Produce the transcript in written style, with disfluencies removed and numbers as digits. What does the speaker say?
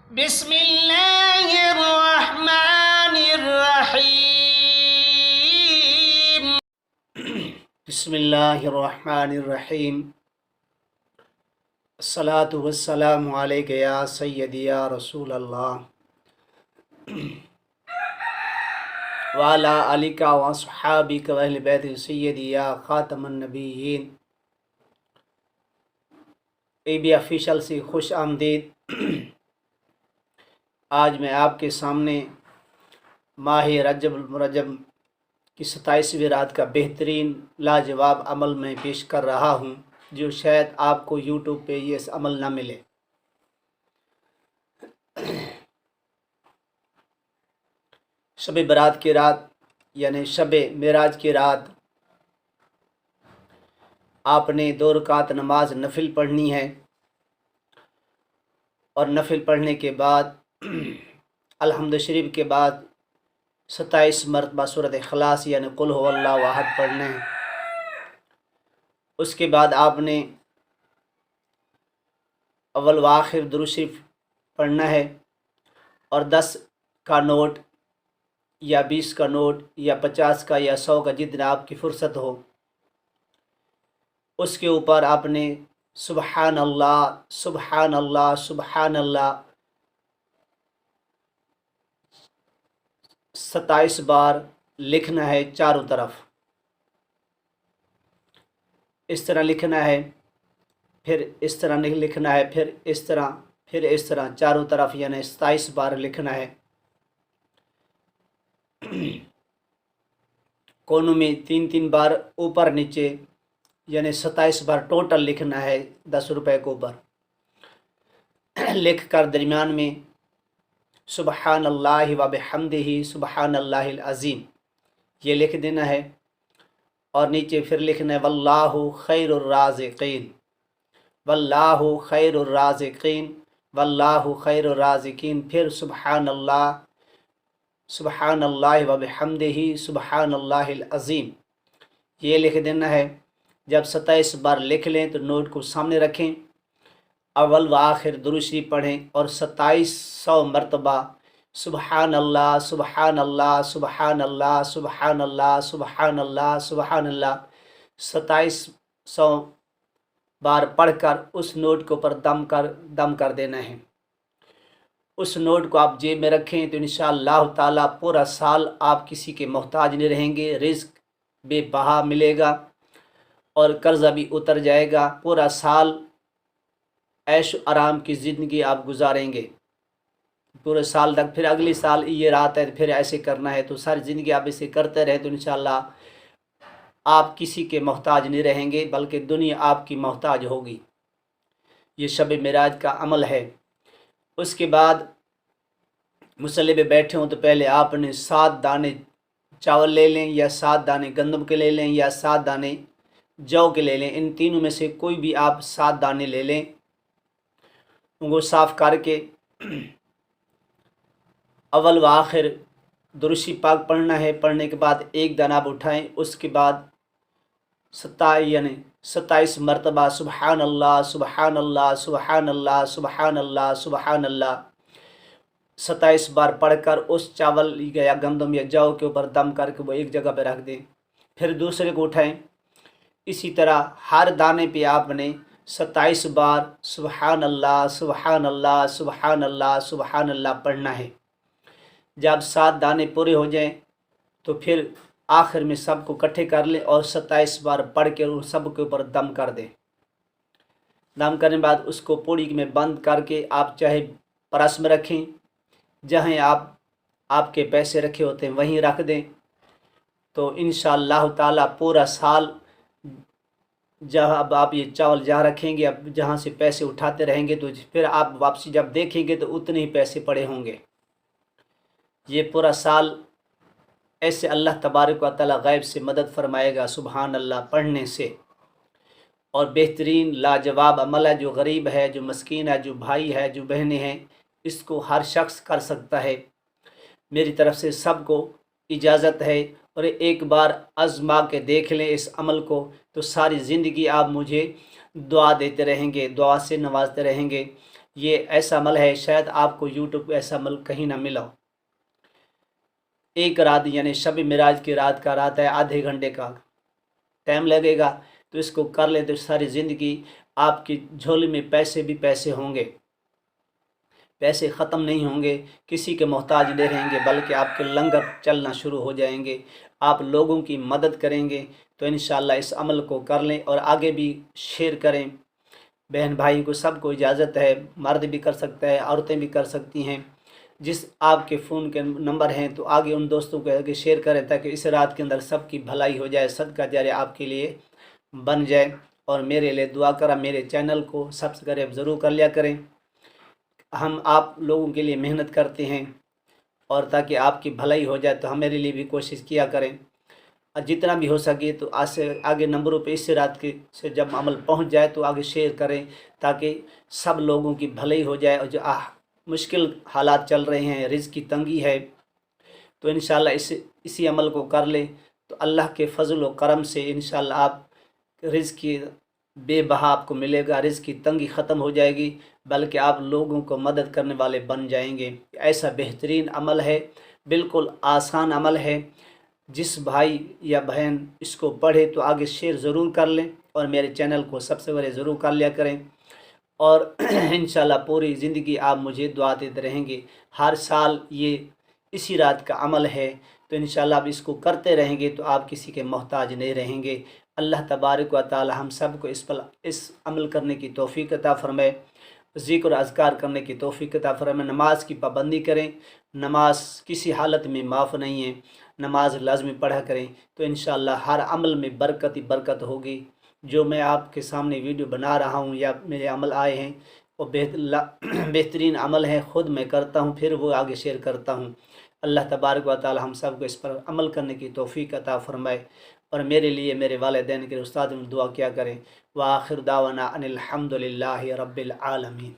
بسم اللہ الرحمن الرحیم بسم اللہ الرحمن الرحیم الصلاۃ والسلام علیک یا سیدی یا رسول اللہ وعلی آلک واصحابک واہل بیت سیدی یا خاتم النبیین۔ اے بی آفیشل سے خوش آمدید۔ آج میں آپ کے سامنے ماہ رجب المرجب کی 27ویں رات کا بہترین لاجواب عمل میں پیش کر رہا ہوں، جو شاید آپ کو یوٹیوب پہ یہ عمل نہ ملے۔ شب برات کی رات یعنی شب معراج کی رات آپ نے 2 رکعت نماز نفل پڑھنی ہے، اور نفل پڑھنے کے بعد الحمد شریف کے بعد 27 مرتبہ سورۃ اخلاص یعنی قل هو اللہ احد پڑھنا ہے۔ اس کے بعد آپ نے اول و آخر درود شریف پڑھنا ہے، اور 10 کا نوٹ یا 20 کا نوٹ یا 50 کا یا 100 کا جتنا آپ کی فرصت ہو، اس کے اوپر آپ نے سبحان اللہ سبحان اللہ سبحان اللہ 27 بار لکھنا ہے چاروں طرف۔ اس طرح لکھنا ہے، پھر اس طرح نہیں لکھنا ہے، پھر اس طرح، پھر اس طرح، چاروں طرف یعنی 27 بار لکھنا ہے۔ کونوں میں 3 بار اوپر نیچے یعنی 27 بار ٹوٹل لکھنا ہے 10 روپے کے اوپر لکھ کر درمیان میں سبحان اللہ و بحمدہ سبحان اللہ العظیم یہ لکھ دینا ہے، اور نیچے پھر لکھنا ہے واللہ خیر الرازقین، واللہ خیر الرازقین، واللہ خیر الرازقین، پھر سبحان اللہ و بحمدہ سبحان اللہ العظیم یہ لکھ دینا ہے۔ جب 27 بار لکھ لیں تو نوٹ کو سامنے رکھیں، اول و آخر درود شریف پڑھیں، اور 2700 مرتبہ سبحان اللہ سبحان اللہ سبحان اللہ سبحان اللہ سبحان اللہ سبحان اللہ 2700 بار پڑھ کر اس نوٹ کے اوپر دم کر دینا ہے۔ اس نوٹ کو آپ جیب میں رکھیں تو انشاءاللہ تعالیٰ پورا سال آپ کسی کے محتاج نہیں رہیں گے، رزق بے بہا ملے گا، اور قرضہ بھی اتر جائے گا۔ پورا سال عیش و آرام کی زندگی آپ گزاریں گے پورے سال تک۔ پھر اگلی سال یہ رات ہے پھر ایسے کرنا ہے، تو ساری زندگی آپ اسے کرتے رہیں تو انشاءاللہ آپ کسی کے محتاج نہیں رہیں گے، بلکہ دنیا آپ کی محتاج ہوگی۔ یہ شب معراج کا عمل ہے۔ اس کے بعد مصلی پہ بیٹھے ہوں تو پہلے آپ نے 7 دانے چاول لے لیں، یا 7 دانے گندم کے لے لیں، یا 7 دانے جو کے لے لیں۔ ان تینوں میں سے کوئی بھی آپ 7 دانے لے لیں، ان کو صاف کر کے اول و آخر درود شریف پاک پڑھنا ہے۔ پڑھنے کے بعد 1 دانہ آپ اٹھائیں، اس کے بعد 27 مرتبہ سبحان اللہ سبحان اللہ سبحان اللہ سبحان اللہ سبحان اللہ 27 بار پڑھ کر اس چاول یا گندم یا جو کے اوپر دم کر کے وہ ایک جگہ پہ رکھ دیں۔ پھر دوسرے کو اٹھائیں، اسی طرح ہر دانے پہ آپ نے 27 بار سبحان اللہ سبحان اللہ سبحان اللہ سبحان اللہ پڑھنا ہے۔ جب 7 دانے پورے ہو جائیں تو پھر آخر میں سب کو اکٹھے کر لیں اور 27 بار پڑھ کے ان سب کے اوپر دم کر دیں۔ دم کرنے کے بعد اس کو پوڑی میں بند کر کے آپ چاہے پرس میں رکھیں، جہاں آپ کے پیسے رکھے ہوتے ہیں وہیں رکھ دیں، تو انشاءاللہ تعالیٰ پورا سال جہاں اب آپ یہ چاول جہاں رکھیں گے، اب جہاں سے پیسے اٹھاتے رہیں گے تو پھر آپ واپسی جب دیکھیں گے تو اتنے ہی پیسے پڑے ہوں گے۔ یہ پورا سال ایسے اللہ تبارک و تعالیٰ غیب سے مدد فرمائے گا سبحان اللہ پڑھنے سے، اور بہترین لاجواب عمل ہے۔ جو غریب ہے، جو مسکین ہے، جو بھائی ہے، جو بہنیں ہیں، اس کو ہر شخص کر سکتا ہے۔ میری طرف سے سب کو اجازت ہے، اور ایک بار آزما کے دیکھ لیں اس عمل کو، تو ساری زندگی آپ مجھے دعا دیتے رہیں گے، دعا سے نوازتے رہیں گے۔ یہ ایسا عمل ہے شاید آپ کو یوٹیوب پہ ایسا عمل کہیں نہ ملا ہو۔ ایک رات یعنی شب معراج کی رات کا رات ہے، آدھے گھنٹے کا ٹائم لگے گا، تو اس کو کر لیں تو ساری زندگی آپ کی جھولی میں پیسے بھی پیسے ہوں گے، پیسے ختم نہیں ہوں گے، کسی کے محتاج نہیں رہیں گے، بلکہ آپ کے لنگر چلنا شروع ہو جائیں گے، آپ لوگوں کی مدد کریں گے۔ تو انشاءاللہ اس عمل کو کر لیں اور آگے بھی شیئر کریں۔ بہن بھائی کو سب کو اجازت ہے، مرد بھی کر سکتا ہے، عورتیں بھی کر سکتی ہیں۔ جس آپ کے فون کے نمبر ہیں تو آگے ان دوستوں کو آگے شیئر کریں تاکہ اس رات کے اندر سب کی بھلائی ہو جائے، صدقہ جاریہ آپ کے لیے بن جائے۔ اور میرے لیے دعا کریں، میرے چینل کو سبسکرائب ضرور کر لیا کریں۔ ہم آپ لوگوں کے لیے محنت کرتے ہیں اور تاکہ آپ کی بھلائی ہو جائے تو ہمارے لیے بھی کوشش کیا کریں، اور جتنا بھی ہو سکے تو آگے نمبروں پہ اس رات کے سے جب عمل پہنچ جائے تو آگے شیئر کریں تاکہ سب لوگوں کی بھلائی ہو جائے۔ اور جو مشکل حالات چل رہے ہیں، رزق کی تنگی ہے، تو انشاءاللہ اسی عمل کو کر لیں تو اللہ کے فضل و کرم سے انشاءاللہ آپ رزق کی بے بہا آپ کو ملے گا، رزق کی تنگی ختم ہو جائے گی، بلکہ آپ لوگوں کو مدد کرنے والے بن جائیں گے۔ ایسا بہترین عمل ہے، بالکل آسان عمل ہے۔ جس بھائی یا بہن اس کو پڑھے تو آگے شیئر ضرور کر لیں اور میرے چینل کو سب سے پہلے ضرور کر لیا کریں، اور انشاءاللہ پوری زندگی آپ مجھے دعا دیتے رہیں گے۔ ہر سال یہ اسی رات کا عمل ہے، تو انشاءاللہ آپ اس کو کرتے رہیں گے تو آپ کسی کے محتاج نہیں رہیں گے۔ اللہ تبارک و تعالی ہم سب کو اس عمل کرنے کی توفیق عطا فرمائے، ذکر و اذکار کرنے کی توفیق عطا فرمائے۔ نماز کی پابندی کریں، نماز کسی حالت میں معاف نہیں ہے، نماز لازمی پڑھا کریں، تو انشاءاللہ ہر عمل میں برکت ہی برکت ہوگی۔ جو میں آپ کے سامنے ویڈیو بنا رہا ہوں یا میرے عمل آئے ہیں وہ بہترین عمل ہے، خود میں کرتا ہوں پھر وہ آگے شیئر کرتا ہوں۔ اللہ تبارک و تعالی ہم سب کو اس پر عمل کرنے کی توفیق عطا فرمائے، اور میرے لیے میرے والدین کے استاد دعا کیا کریں۔ وآخر دعوانا ان الحمد للہ رب العالمین۔